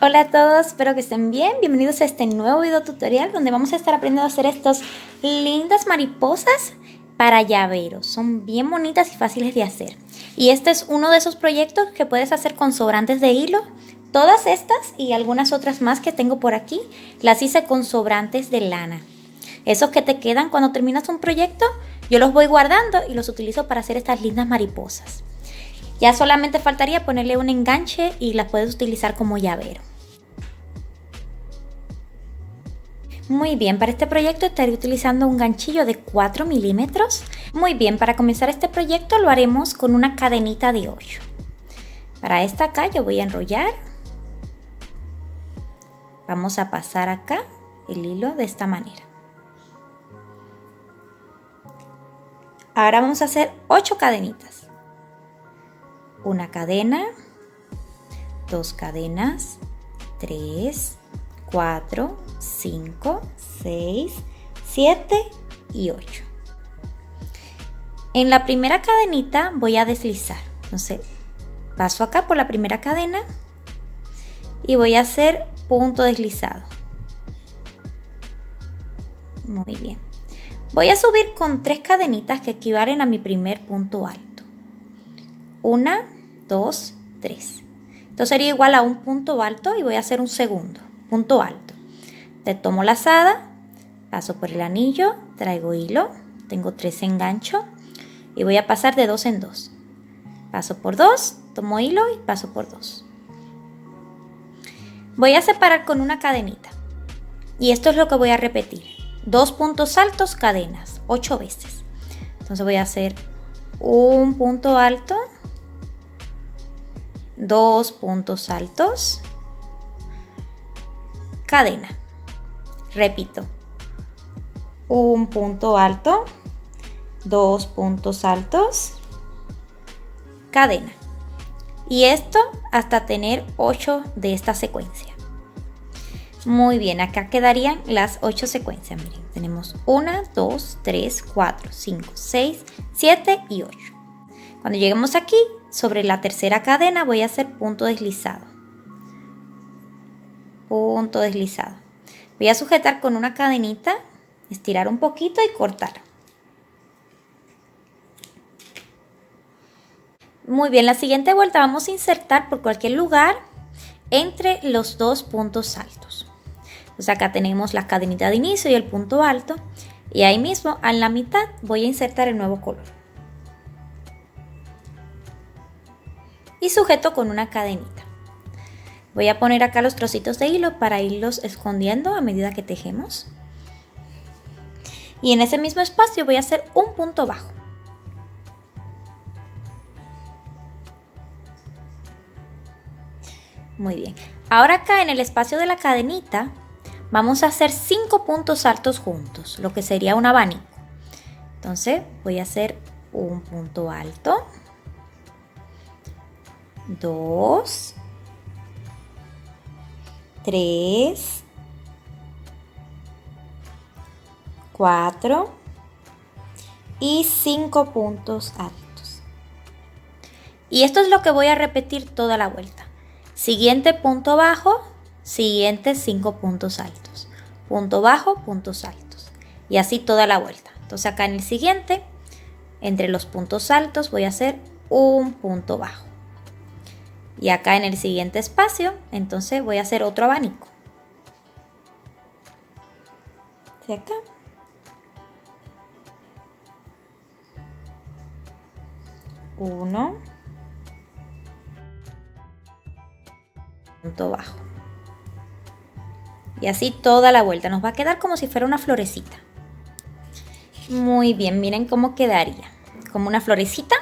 Hola a todos, espero que estén bien. Bienvenidos a este nuevo video tutorial donde vamos a estar aprendiendo a hacer estas lindas mariposas para llaveros. Son bien bonitas y fáciles de hacer. Y este es uno de esos proyectos que puedes hacer con sobrantes de hilo. Todas estas y algunas otras más que tengo por aquí las hice con sobrantes de lana. Esos que te quedan cuando terminas un proyecto, yo los voy guardando y los utilizo para hacer estas lindas mariposas. Ya solamente faltaría ponerle un enganche y las puedes utilizar como llavero. Muy bien, para este proyecto estaré utilizando un ganchillo de 4 milímetros. Muy bien, para comenzar este proyecto lo haremos con una cadenita de 8. Para esta acá yo voy a enrollar. Vamos a pasar acá el hilo de esta manera. Ahora vamos a hacer 8 cadenitas. Una cadena, 2 cadenas, 3, 4, 5, 6, 7 y 8. En la primera cadenita voy a deslizar. Entonces paso acá por la primera cadena y voy a hacer punto deslizado. Muy bien. Voy a subir con 3 cadenitas que equivalen a mi primer punto alto. 1, 2, 3. Esto sería igual a un punto alto y voy a hacer un segundo punto alto. Te tomo lazada, paso por el anillo, traigo hilo, tengo 3 enganchos y voy a pasar de 2 en 2. Paso por 2, tomo hilo y paso por 2. Voy a separar con una cadenita y esto es lo que voy a repetir. 2 puntos altos, cadenas, 8 veces. Entonces voy a hacer un punto alto, 2 puntos altos, cadena. Repito, un punto alto, 2 puntos altos, cadena. Y esto hasta tener 8 de esta secuencia. Muy bien, acá quedarían las 8 secuencias. Miren, tenemos 1, 2, 3, 4, 5, 6, 7 y 8. Cuando lleguemos aquí, sobre la tercera cadena voy a hacer punto deslizado. Punto deslizado. Voy a sujetar con una cadenita, estirar un poquito y cortar. Muy bien, la siguiente vuelta vamos a insertar por cualquier lugar entre los 2 puntos altos. Entonces acá tenemos la cadenita de inicio y el punto alto. Y ahí mismo, en la mitad, voy a insertar el nuevo color. Y sujeto con una cadenita. Voy a poner acá los trocitos de hilo para irlos escondiendo a medida que tejemos. Y en ese mismo espacio voy a hacer un punto bajo. Muy bien. Ahora acá en el espacio de la cadenita vamos a hacer 5 puntos altos juntos, lo que sería un abanico. Entonces voy a hacer un punto alto, 2, 3, 4 y 5 puntos altos. Y esto es lo que voy a repetir toda la vuelta. Siguiente punto bajo, siguientes 5 puntos altos. Punto bajo, puntos altos. Y así toda la vuelta. Entonces acá en el siguiente, entre los puntos altos voy a hacer un punto bajo. Y acá en el siguiente espacio, entonces voy a hacer otro abanico. De acá. Uno. Punto bajo. Y así toda la vuelta. Nos va a quedar como si fuera una florecita. Muy bien, miren cómo quedaría. Como una florecita.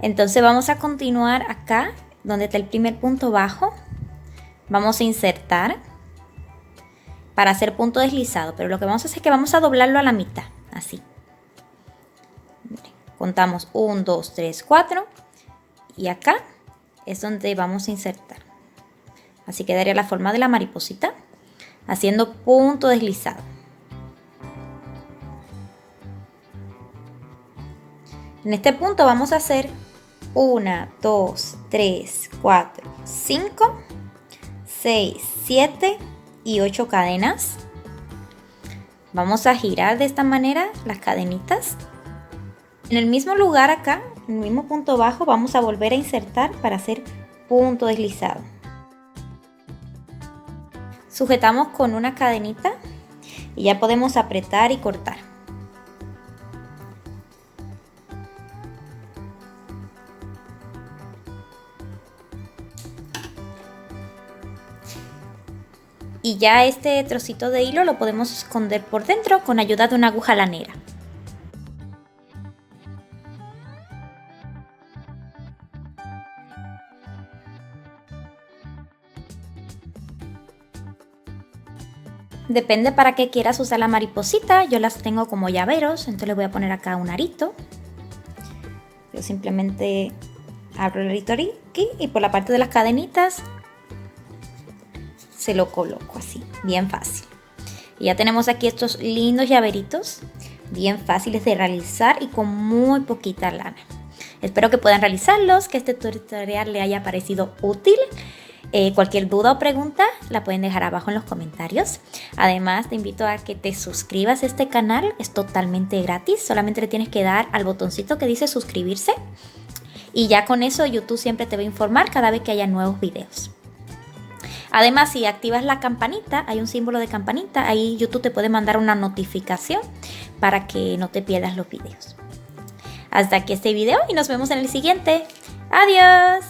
Entonces vamos a continuar acá, donde está el primer punto bajo. Vamos a insertar para hacer punto deslizado. Pero lo que vamos a hacer es que vamos a doblarlo a la mitad. Así. Miren, contamos 1, 2, 3, 4. Y acá es donde vamos a insertar. Así quedaría la forma de la mariposita, haciendo punto deslizado. En este punto vamos a hacer 1, 2, 3, 4, 5 6, 7 y 8 cadenas. Vamos a girar de esta manera las cadenitas. En el mismo lugar acá, en el mismo punto bajo, vamos a volver a insertar para hacer punto deslizado. Sujetamos con una cadenita y ya podemos apretar y cortar. Y ya este trocito de hilo lo podemos esconder por dentro con ayuda de una aguja lanera. Depende para qué quieras usar la mariposita. Yo las tengo como llaveros, entonces le voy a poner acá un arito. Yo simplemente abro el arito aquí y por la parte de las cadenitas se lo coloco así, bien fácil. Y ya tenemos aquí estos lindos llaveritos, bien fáciles de realizar y con muy poquita lana. Espero que puedan realizarlos, que este tutorial les haya parecido útil. Cualquier duda o pregunta la pueden dejar abajo en los comentarios. Además te invito a que te suscribas a este canal, es totalmente gratis, solamente le tienes que dar al botoncito que dice suscribirse y ya con eso YouTube siempre te va a informar cada vez que haya nuevos videos. Además, si activas la campanita, hay un símbolo de campanita, ahí YouTube te puede mandar una notificación para que no te pierdas los videos. Hasta aquí este video y nos vemos en el siguiente. ¡Adiós!